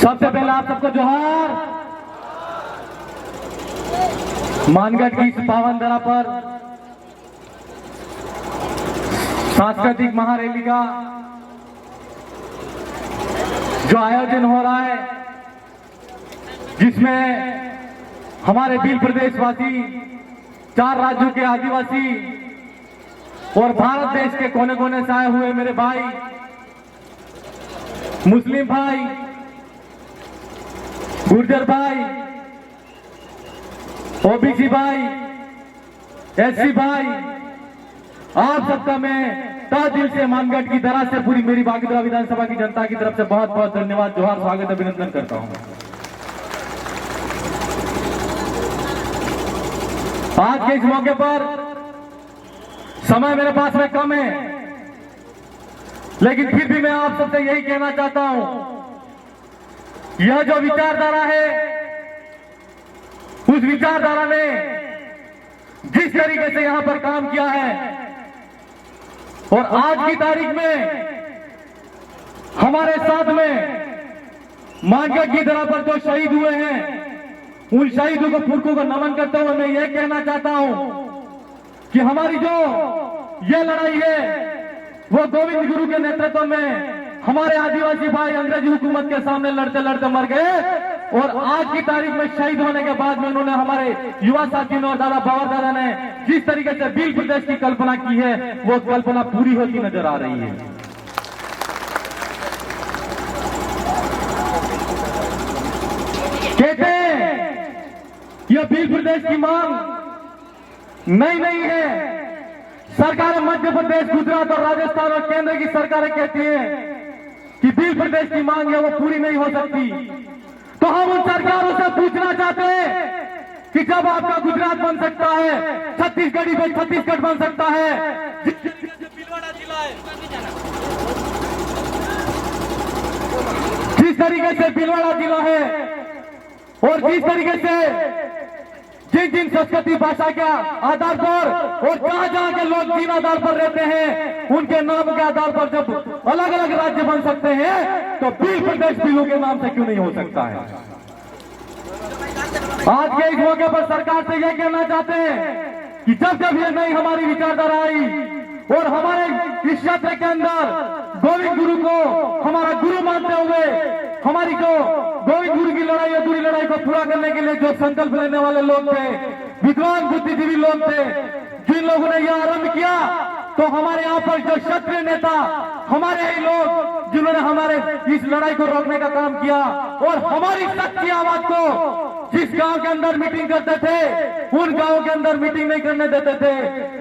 सबसे पहले आप सबको जोहार। मानगढ़ की इस पावन धरा पर सांस्कृतिक महारैली का जो आयोजन हो रहा है, जिसमें हमारे भील प्रदेशवासी, 4 राज्यों के आदिवासी और भारत देश के कोने कोने से आए हुए मेरे भाई, मुस्लिम भाई, गुर्जर भाई, ओबीसी भाई, एससी भाई, आप सबका मैं तहे दिल से मानगढ़ की धरा से पूरी मेरी बागीपुरा विधानसभा की जनता की तरफ से बहुत बहुत धन्यवाद, जोहार, स्वागत, अभिनंदन करता हूं। आज के इस मौके पर समय मेरे पास में कम है, लेकिन फिर भी मैं आप सबसे यही कहना चाहता हूं, यह जो विचारधारा है, उस विचारधारा ने जिस तरीके से यहां पर काम किया है और आज की तारीख में हमारे साथ में मानगढ़ की धरा पर जो शहीद हुए हैं, उन शहीदों को पुरखों को नमन करते हुए मैं यह कहना चाहता हूं कि हमारी जो यह लड़ाई है वो गोविंद गुरु के नेतृत्व में हमारे आदिवासी भाई अंग्रेजी हुकूमत के सामने लड़ते लड़ते मर गए और आज की तारीख में शहीद होने के बाद में उन्होंने हमारे युवा साथियों ने और दादा बाबर दादा ने जिस तरीके से भील प्रदेश की कल्पना की है, वो कल्पना पूरी होती नजर आ रही है। कहते हैं यह भील प्रदेश की मांग नहीं है। सरकारें मध्य प्रदेश, गुजरात और राजस्थान और केंद्र की सरकारें कहती हैं कि भील प्रदेश की मांग है वो पूरी नहीं हो सकती। तो हम उन सरकारों से पूछना चाहते हैं कि जब आपका गुजरात बन सकता है, छत्तीसगढ़ी पे छत्तीसगढ़ बन सकता है, जिस तरीके से भीलवाड़ा जिला है और जिस तरीके से जिन संस्कृति भाषा के आधार पर और जहां के लोग जिन आधार पर रहते हैं, उनके नाम के आधार पर जब अलग अलग राज्य बन सकते हैं, तो भील प्रदेश भीलों के नाम से क्यों नहीं हो सकता है। आज के इस मौके पर सरकार से यह कहना चाहते हैं कि जब जब ये नई हमारी विचारधारा आई और हमारे इस क्षेत्र के अंदर गोविंद गुरु को हमारा गुरु मानते हुए हमारी जो गोविंद गुरु की लड़ाई, अधूरी लड़ाई को पूरा करने के लिए जो संकल्प लेने वाले लोग थे, विद्वान बुद्धिजीवी लोग थे, जिन लोगों ने यह आरंभ किया, तो हमारे यहाँ पर जो क्षत्रिय नेता, हमारे ही लोग जिन्होंने हमारे इस लड़ाई को रोकने का काम किया और हमारी सच्ची आवाज को जिस गांव के अंदर मीटिंग करते थे, उन गांव के अंदर मीटिंग नहीं करने देते थे।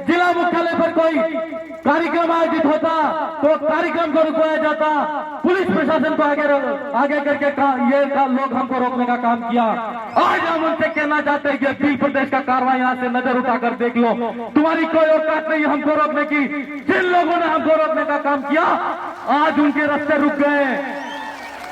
जिला मुख्यालय पर कोई कार्यक्रम आयोजित होता तो कार्यक्रम को रुकवाया जाता, पुलिस प्रशासन को आगे करके ये लोग हमको रोकने का काम किया। आज हम उनसे कहना चाहते हैं कि भील प्रदेश का कार्रवाई यहाँ से नजर उठाकर देख लो, तुम्हारी कोई औकात नहीं हमको रोकने की। जिन लोगों ने हमको रोकने का काम किया, आज उनके रास्ते रुक गए,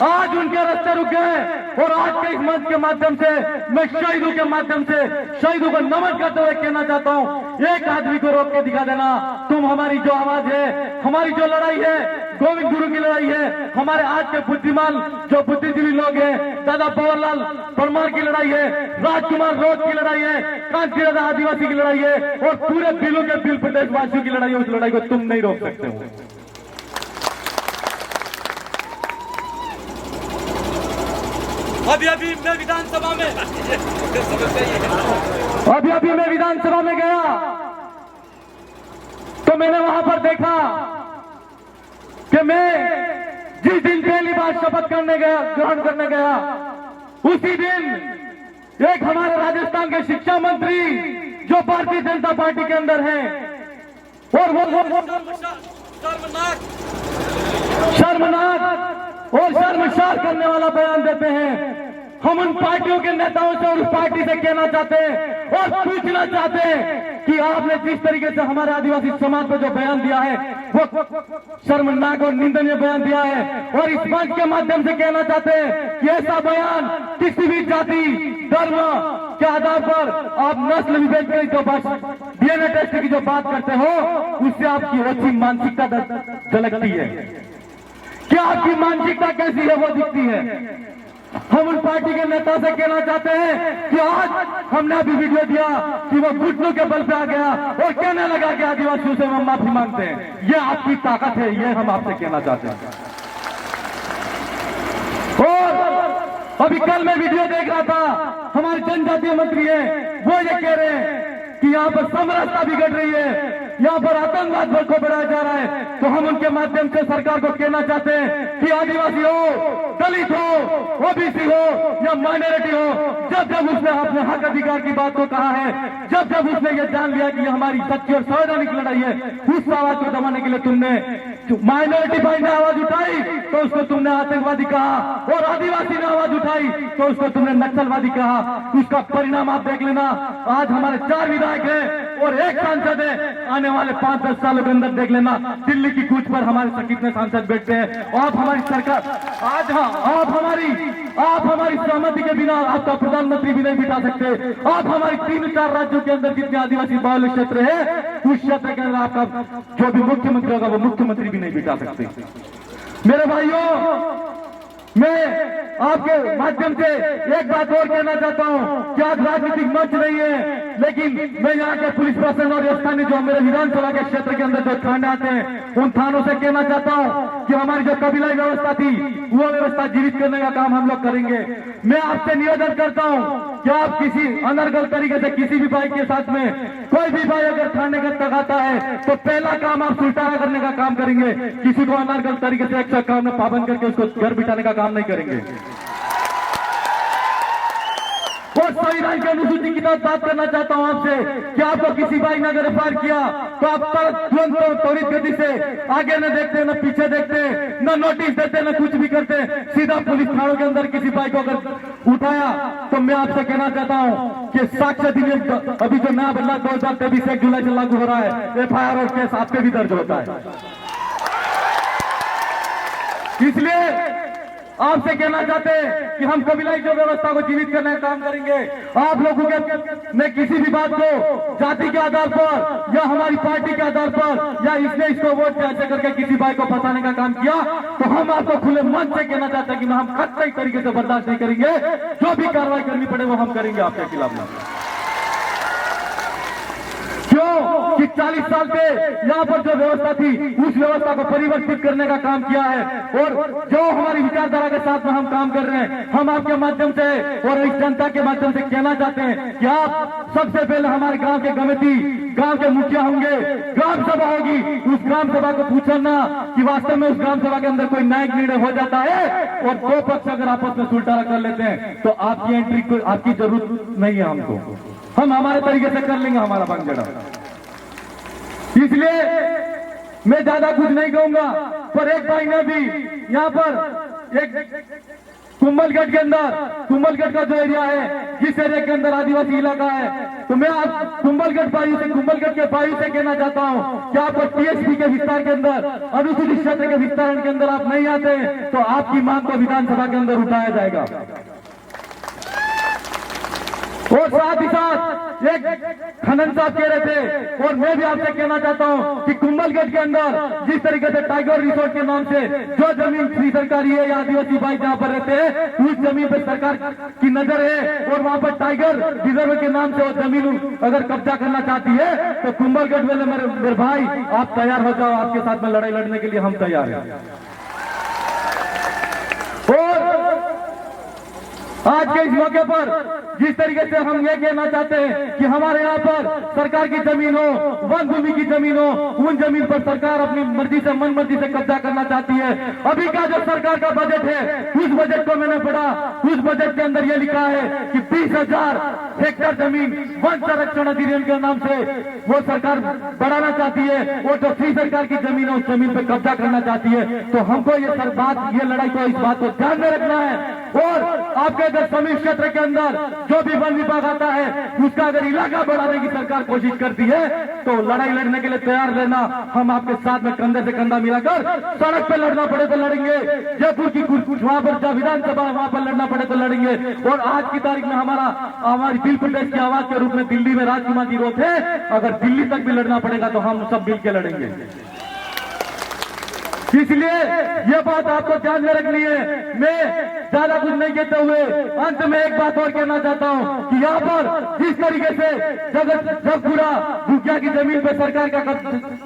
आज उनके रास्ते रुक गए। और आज के इस मंच के माध्यम से मैं शहीदों के माध्यम से शहीदों को नमन करते हुए कहना चाहता हूं, एक आदमी को रोक के दिखा देना, तुम हमारी जो आवाज है, हमारी जो लड़ाई है, गोविंद गुरु की लड़ाई है, हमारे आज के बुद्धिमान जो बुद्धिजीवी लोग हैं, दादा पवनलाल परमार की लड़ाई है, राजकुमार रोज की लड़ाई है, कांति दादा आदिवासी की लड़ाई है और पूरे भीलों के भील प्रदेशवासियों की लड़ाई है। उस लड़ाई को तुम नहीं रोक सकते हो। अभी मैं विधानसभा में गया तो मैंने वहां पर देखा कि मैं जिस दिन पहली बार शपथ ग्रहण करने गया, उसी दिन एक हमारे राजस्थान के शिक्षा मंत्री जो भारतीय जनता पार्टी के अंदर हैं और वो शर्मनाक और शर्मसार करने वाला बयान देते हैं। हम उन पार्टियों के नेताओं से और उस पार्टी से कहना चाहते हैं और पूछना चाहते हैं कि आपने जिस तरीके से हमारे आदिवासी समाज पर जो बयान दिया है, वो शर्मनाक और निंदनीय बयान दिया है। और इस मंच के माध्यम से कहना चाहते हैं कि ऐसा बयान किसी भी जाति, धर्म के आधार पर आप नस्ल विभेद की जो डीएनए टेस्ट की जो बात करते हो, उससे आपकी अच्छी मानसिकता झलकती है। क्या आपकी मानसिकता कैसी है वो दिखती है। हम उन पार्टी के नेता से कहना चाहते हैं कि आज हमने अभी वीडियो दिया कि वो घुटनों के बल पे आ गया और कहने लगा कि आदिवासियों से हम माफी मांगते हैं। ये आपकी ताकत है, ये हम आपसे कहना चाहते हैं। और अभी कल मैं वीडियो देख रहा था, हमारे जनजातीय मंत्री है वो ये कह रहे हैं कि यहाँ पर समरसता बिगड़ रही है, यहाँ पर आतंकवाद बल को बढ़ाया जा रहा है। तो हम उनके माध्यम से सरकार को कहना चाहते हैं कि आदिवासी हो, दलित हो, ओबीसी हो या माइनॉरिटी हो, जब जब उसने अपने हक अधिकार की बात को कहा है, जब जब उसने ये जान लिया कि ये हमारी सच्ची और संवैधानिक लड़ाई है, उस आवाज को दबाने के लिए तुमने माइनॉरिटी भाई ने आवाज उठाई तो उसको तुमने आतंकवादी कहा, और आदिवासी ने आवाज उठाई तो उसको तुमने नक्सलवादी कहा। उसका परिणाम आप देख लेना। आज हमारे 4 विधायक हैं और 1 सांसद है। आने वाले 5-10 सालों के अंदर देख लेना दिल्ली की कूच पर हमारे से कितने सांसद बैठते हैं। आप हमारी सरकार आज, हाँ, आप हमारी सहमति के बिना आपका प्रधानमंत्री भी नहीं बिठा सकते। आप हमारी 3-4 राज्यों के अंदर जितने आदिवासी बाहुल्य क्षेत्र है, उस क्षेत्र के अंदर आपका जो भी मुख्यमंत्री होगा वो मुख्यमंत्री भी नहीं बिठा सकते। मेरे भाइयों, मैं आपके माध्यम से एक बात और कहना चाहता हूं कि आज राजनीतिक मंच नहीं है, लेकिन मैं यहाँ के पुलिस प्रशासन और स्थानीय जो मेरे विधानसभा के क्षेत्र के अंदर जो थाने आते हैं, उन थानों से कहना चाहता हूं कि हमारी जो कबीलाई व्यवस्था थी वो व्यवस्था जीवित करने का काम हम लोग करेंगे। मैं आपसे निवेदन करता हूं कि आप किसी अनर्गल तरीके से किसी भी भाई के साथ में कोई भी भाई अगर थाने तक आता है तो पहला काम आप सुलटाना करने का काम करेंगे। किसी को अनर्गल तरीके से 100 काम में पाबंद करके उसको घर बिठाने का काम नहीं करेंगे। और संविधान की अनुसूची की तरफ बात करना चाहता हूं आपसे कि आपको किसी भाई ने अगर एफआईआर किया तो आप तुरंत त्वरित गति से आगे न देखते, न पीछे देखते, न नोटिस देते, न कुछ भी करते, सीधा पुलिस थानों के अंदर किसी भाई को अगर उठाया तो मैं आपसे कहना चाहता हूं कि साक्ष्य अधिनियम अभी जो नया बदलाव 2023 1 जुलाई से लागू हो रहा है, एफआईआर और केस आप पे भी दर्ज होता है। इसलिए आपसे कहना चाहते हैं कि हम कबीलाई जो व्यवस्था को जीवित करने का काम करेंगे। आप लोगों के ने किसी भी बात को जाति के आधार पर या हमारी पार्टी के आधार पर या इसने इसको वोट ऐसे करके किसी भाई को फंसाने का काम किया तो हम आपको खुले मन से कहना चाहते हैं कि हम कतई तरीके से बर्दाश्त नहीं करेंगे। जो भी कार्रवाई करनी पड़े वो हम करेंगे आपके खिलाफ। क्यों कि 40 साल से यहाँ पर जो व्यवस्था थी उस व्यवस्था को परिवर्तित करने का काम किया है, और जो हमारी विचारधारा के साथ में हम काम कर रहे हैं, हम आपके माध्यम से और इस जनता के माध्यम से कहना चाहते हैं कि आप सबसे पहले हमारे गांव के कमेटी, गांव के मुखिया होंगे, ग्राम सभा होगी, उस ग्राम सभा को पूछना कि वास्तव में उस ग्राम सभा के अंदर कोई न्यायिक निर्णय हो जाता है और 2 पक्ष अगर आपस में सुलटारा कर लेते हैं तो आपकी एंट्री को आपकी जरूरत नहीं है। हमको हम हमारे तरीके से कर लेंगे हमारा बंगजड़ा। इसलिए मैं ज्यादा कुछ नहीं कहूंगा, पर एक भाई ने भी यहाँ पर एक कुंभलगढ़ के अंदर, कुंभलगढ़ का जो एरिया है जिस एरिया के अंदर आदिवासी इलाका है, तो मैं आज कुंभलगढ़ के भाई से कहना चाहता हूं कि आपको टीएसपी के विस्तार के अंदर, अनुसूचित क्षेत्र के विस्तारण के अंदर आप नहीं आते तो आपकी मांग को विधानसभा के अंदर उठाया जाएगा। और साथ ही साथ एक खनन साहब कह रहे थे और मैं भी आपसे कहना चाहता हूं कि कुंभलगढ़ के अंदर जिस तरीके से टाइगर रिसोर्ट के नाम से जो जमीन फ्री सरकारी है या आदिवासी भाई जहां पर रहते हैं उस जमीन पर सरकार की नजर है और वहां पर टाइगर रिजर्व के नाम से वो जमीन अगर कब्जा करना चाहती है तो कुंभलगढ़ वाले मेरे भाई आप तैयार हो जाओ, आपके साथ में लड़ाई लड़ने के लिए हम तैयार हैं। और आज के इस मौके पर जिस तरीके से हम ये कहना चाहते हैं कि हमारे यहाँ पर सरकार की जमीन हो, वन भूमि की जमीन हो, उन जमीन पर सरकार अपनी मर्जी से, मन मर्जी से कब्जा करना चाहती है। अभी का जो सरकार का बजट है उस बजट को मैंने पढ़ा, उस बजट के अंदर ये लिखा है कि 20,000 हेक्टेयर जमीन वन संरक्षण अधिनियम के नाम से वो सरकार बढ़ाना चाहती है और जो फ्री सरकार की जमीन है उस जमीन पर कब्जा करना चाहती है। तो हमको ये लड़ाई को, इस बात को ध्यान में रखना है। और आपके अगर समीप क्षेत्र के अंदर जो भी वन विभाग आता है उसका अगर इलाका बढ़ाने की सरकार कोशिश करती है तो लड़ाई लड़ने के लिए तैयार रहना। हम आपके साथ में कंधे से कंधा मिलाकर सड़क पे लड़ना पड़े तो लड़ेंगे, जयपुर की कुछ वहां पर जब विधानसभा वहां पर लड़ना पड़े तो लड़ेंगे। और आज की तारीख में हमारी दिल प्रदेश की आवाज के रूप में दिल्ली में राजकुमार जी रोते, अगर दिल्ली तक भी लड़ना पड़ेगा तो हम सब मिल के लड़ेंगे। इसलिए ये बात आपको ध्यान में रखनी है। मैं ज्यादा कुछ नहीं कहते हुए अंत में एक बात और कहना चाहता हूँ कि यहाँ पर जिस तरीके से जब पूरा भूकिया की जमीन पे सरकार का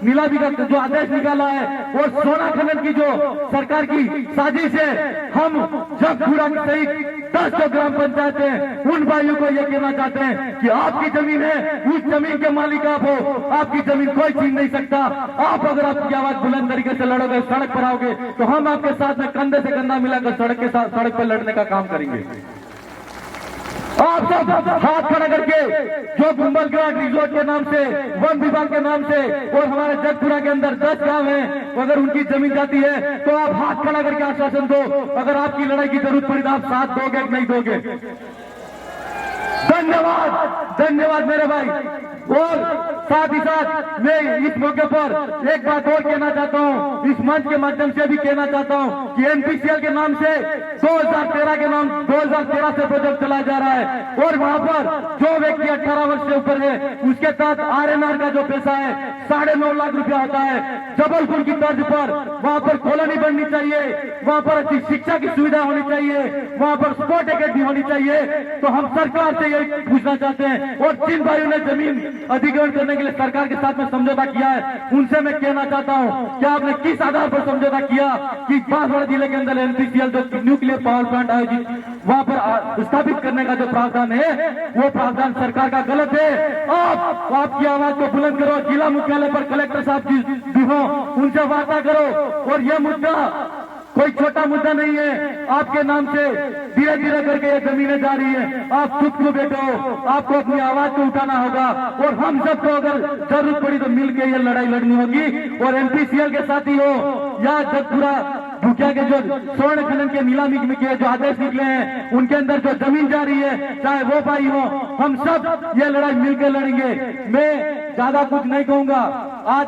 नीलामी का जो आदेश निकाला है और सोना खनन की जो सरकार की साजिश है, हम जब पूरा सहित 10 जो ग्राम पंचायत है उन भाइयों को यह कहना चाहते हैं कि आपकी जमीन है, उस जमीन के मालिक आप हो, आपकी जमीन कोई छीन नहीं सकता। आप अगर आपकी आवाज बुलंद तरीके से लड़ोगे, सड़क पर आओगे, तो हम आपके साथ में कंधे से कंधा मिलाकर सड़क पर लड़ने का काम करेंगे। आप सब हाथ खड़ा करके जो गुम्बल घाट रिजोर्ट के नाम से, वन विभाग के नाम से और हमारे जगपुरा के अंदर 10 गांव हैं, अगर उनकी जमीन जाती है तो आप हाथ खड़ा करके आश्वासन दो। अगर आपकी लड़ाई की जरूरत पड़ी तो आप साथ दोगे कि नहीं दोगे? धन्यवाद, धन्यवाद मेरे भाई। और साथ ही साथ मैं इस मौके पर एक बात और कहना चाहता हूं, इस मंच के माध्यम से भी कहना चाहता हूं कि एनपीसीएल के नाम से 2013 से प्रोजेक्ट चलाया जा रहा है और वहां पर जो व्यक्ति 18 वर्ष से ऊपर है उसके तहत आरएनआर का जो पैसा है 9.5 लाख रुपया होता है। जबलपुर की तर्ज पर वहां पर कॉलोनी बननी चाहिए, वहां पर अच्छी शिक्षा की सुविधा होनी चाहिए, वहां पर स्पोर्ट एकेडमी होनी चाहिए। तो हम सरकार से ये पूछना चाहते हैं और जिन भाइयों ने जमीन अधिग्रहण करने के लिए सरकार के साथ में समझौता किया है उनसे मैं कहना चाहता हूं कि आपने किस आधार पर समझौता किया कि बांसवाड़ा जिले के अंदर एनपीसीएल जो न्यूक्लियर पावर प्लांट आयोजित वहां पर स्थापित करने का जो प्रावधान है वो प्रावधान सरकार का गलत है। आप आपकी आवाज को बुलंद करो, जिला मुख्यालय पर कलेक्टर साहब जी हो, उनसे वार्ता करो। और यह मुद्दा कोई छोटा मुद्दा नहीं है, आपके नाम से धीरे धीरे करके ये जमीनें जा रही है। आप चुप क्यों बैठे हो? आपको अपनी आवाज को उठाना होगा और हम सबको अगर जरूरत पड़ी तो मिलकर ये लड़ाई लड़नी होगी। और एनपीसीएल के साथी हो या जगपुरा भूकिया के जो स्वर्ण खनन के नीलामी के जो आदेश निकले हैं उनके अंदर जो जमीन जा रही है, चाहे वो भाई हो, हम सब ये लड़ाई मिलकर लड़ेंगे। मैं ज्यादा कुछ नहीं कहूंगा, आज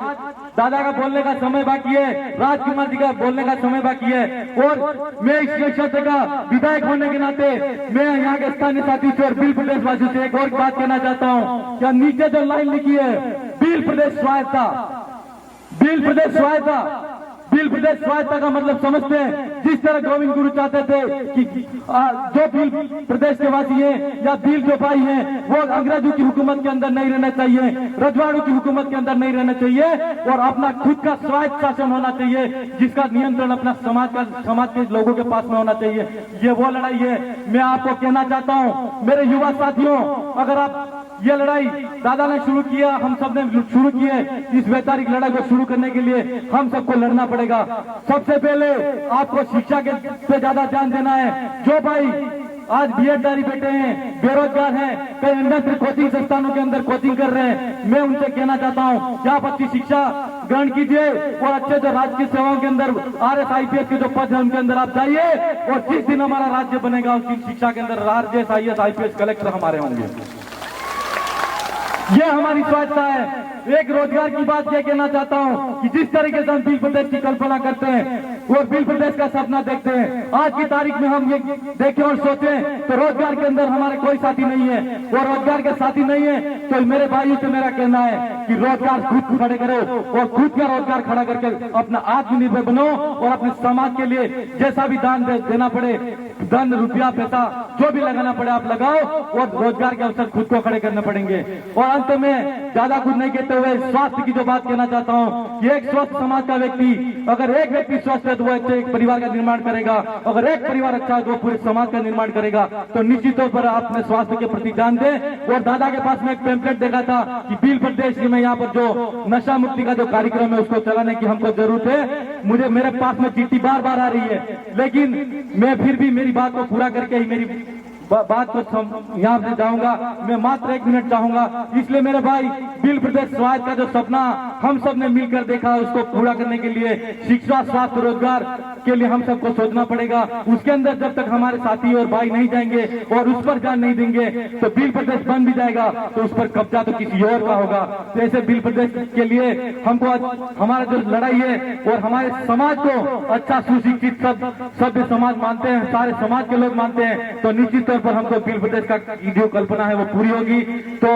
दादा का बोलने का समय बाकी है, राजकुमार जी का बोलने का समय बाकी है और मैं इस क्षेत्र का विधायक होने के नाते मैं यहाँ के स्थानीय साथी से और बिल प्रदेश वासियों से एक और बात कहना चाहता हूँ। क्या नीचे जो लाइन लिखी है बिल प्रदेश स्वायत्ता, बिल प्रदेश स्वायत्ता, बिल प्रदेश स्वायत्ता का मतलब समझते हैं। जिस तरह गोविंद गुरु चाहते थे कि जो बिल प्रदेश के वासी हैं या बिल जो भाई हैं वो अंग्रेजों की हुकूमत के अंदर नहीं रहना चाहिए, रजवाड़ों की हुकूमत के अंदर नहीं रहना चाहिए और अपना खुद का स्वायत्त शासन होना चाहिए जिसका नियंत्रण अपना समाज के लोगों के पास में होना चाहिए। ये वो लड़ाई है। मैं आपको कहना चाहता हूँ मेरे युवा साथियों, अगर आप ये लड़ाई दादा ने शुरू किया, हम सब ने शुरू की है, इस वैचारिक लड़ाई को शुरू करने के लिए हम सबको लड़ना पड़ेगा। सबसे पहले आपको शिक्षा के पे ज्यादा ध्यान देना है। जो भाई आज बीएडधारी बैठे हैं, बेरोजगार हैं, कई अन्य कोचिंग संस्थानों के अंदर कोचिंग कर रहे हैं, मैं उनसे कहना चाहता हूं कि आप अच्छी शिक्षा ग्रहण कीजिए और अच्छे जो राजकीय सेवाओं के अंदर आरएस आईपीएस के जो पद है उनके अंदर आप जाइए और जिस दिन हमारा राज्य बनेगा उस दिन शिक्षा के अंदर आरएस आईएएस आईपीएस कलेक्टर हमारे होंगे। ये हमारी स्वायत्ता है। एक रोजगार की बात यह कहना चाहता हूं कि जिस तरीके से हम बिल प्रदेश की कल्पना करते हैं और बिल प्रदेश का सपना देखते हैं, आज की तारीख में हम ये देखें और सोचें तो रोजगार के अंदर हमारे कोई साथी नहीं है और रोजगार के साथी नहीं है तो मेरे भाइयों से मेरा कहना है कि रोजगार खुद खड़े करो और खुद का रोजगार खड़ा करके अपना आत्मनिर्भर बनो और अपने समाज के लिए जैसा भी दान देना पड़े, धन रुपया पैसा जो भी लगाना पड़े आप लगाओ और रोजगार के अवसर खुद को खड़े करने पड़ेंगे। और अंत में ज्यादा कुछ नहीं कहते हुए स्वास्थ्य की जो बात कहना चाहता हूँ कि एक स्वस्थ समाज का व्यक्ति, अगर एक व्यक्ति स्वस्थ है तो वो अच्छे एक परिवार का निर्माण करेगा, अगर एक परिवार अच्छा है तो पूरे समाज का निर्माण करेगा। तो निश्चित तौर पर आप अपने स्वास्थ्य के प्रति ध्यान दें। और दादा के पास में एक पैम्पलेट देखा था कि बिल प्रदेश में यहाँ पर जो नशा मुक्ति का जो कार्यक्रम है उसको चलाने की हमको जरूरत है। मुझे मेरे पास में चिट्ठी बार बार आ रही है लेकिन मैं फिर भी मेरी बात को पूरा करके ही मेरी बात को यहाँ से जाऊंगा। मैं मात्र 1 मिनट चाहूंगा। इसलिए मेरे भाई बिल प्रदेश स्वायत्त का जो सपना हम सब ने मिलकर देखा उसको पूरा करने के लिए शिक्षा, स्वास्थ्य, रोजगार के लिए हम सबको सोचना पड़ेगा। उसके अंदर जब तक हमारे साथी और भाई नहीं जाएंगे और उस पर ध्यान नहीं देंगे तो बिल प्रदेश बन भी जाएगा तो उस पर कब्जा तो किसी और का होगा। तो ऐसे बिल प्रदेश के लिए हमको हमारा जो लड़ाई है और हमारे समाज को अच्छा सुशिक्षित सभ्य समाज मानते हैं, सारे समाज के लोग मानते हैं। तो निश्चित तौर पर हमको बिल प्रदेश का जो कल्पना है वो पूरी होगी। तो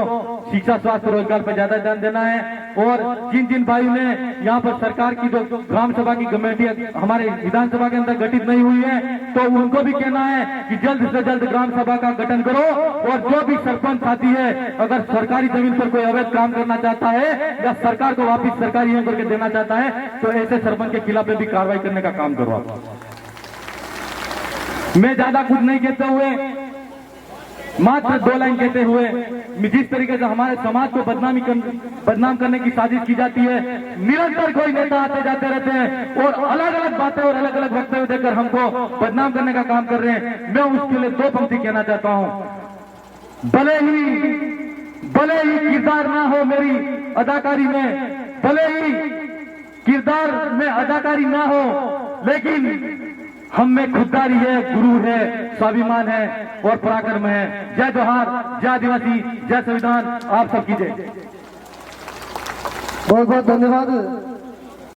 शिक्षा, स्वास्थ्य, रोजगार पर ज्यादा ध्यान देना है और जिन जिन भाइयों ने यहाँ पर सरकार की जो ग्राम सभा की कमेटी हमारे विधानसभा के अंदर गठित नहीं हुई है, तो उनको भी कहना है कि जल्द से जल्द ग्राम सभा का गठन करो। और जो भी सरपंच साथी है, अगर सरकारी जमीन पर कोई अवैध काम करना चाहता है या सरकार को वापिस सरकारी नियम करके देना चाहता है, तो ऐसे सरपंच के खिलाफ भी कार्रवाई करने का काम करो। मैं ज्यादा कुछ नहीं कहते हुए, मात्र 2 लाइन कहते हुए, जिस तरीके से हमारे समाज को बदनाम करने की साजिश की जाती है, निरंतर कोई नेता आते जाते रहते हैं और अलग अलग बातें और अलग अलग वक्तव्य देकर हमको बदनाम करने का काम कर रहे हैं। मैं उसके लिए 2 पंक्ति कहना चाहता हूं। भले ही किरदार ना हो मेरी अदाकारी में, भले ही किरदार में अदाकारी ना हो, लेकिन हम में खुददारी है, गुरु है, स्वाभिमान है और पराक्रम है। जय जोहार, जय आदिवासी, जय संविधान। आप सबकी जय। बहुत बहुत धन्यवाद।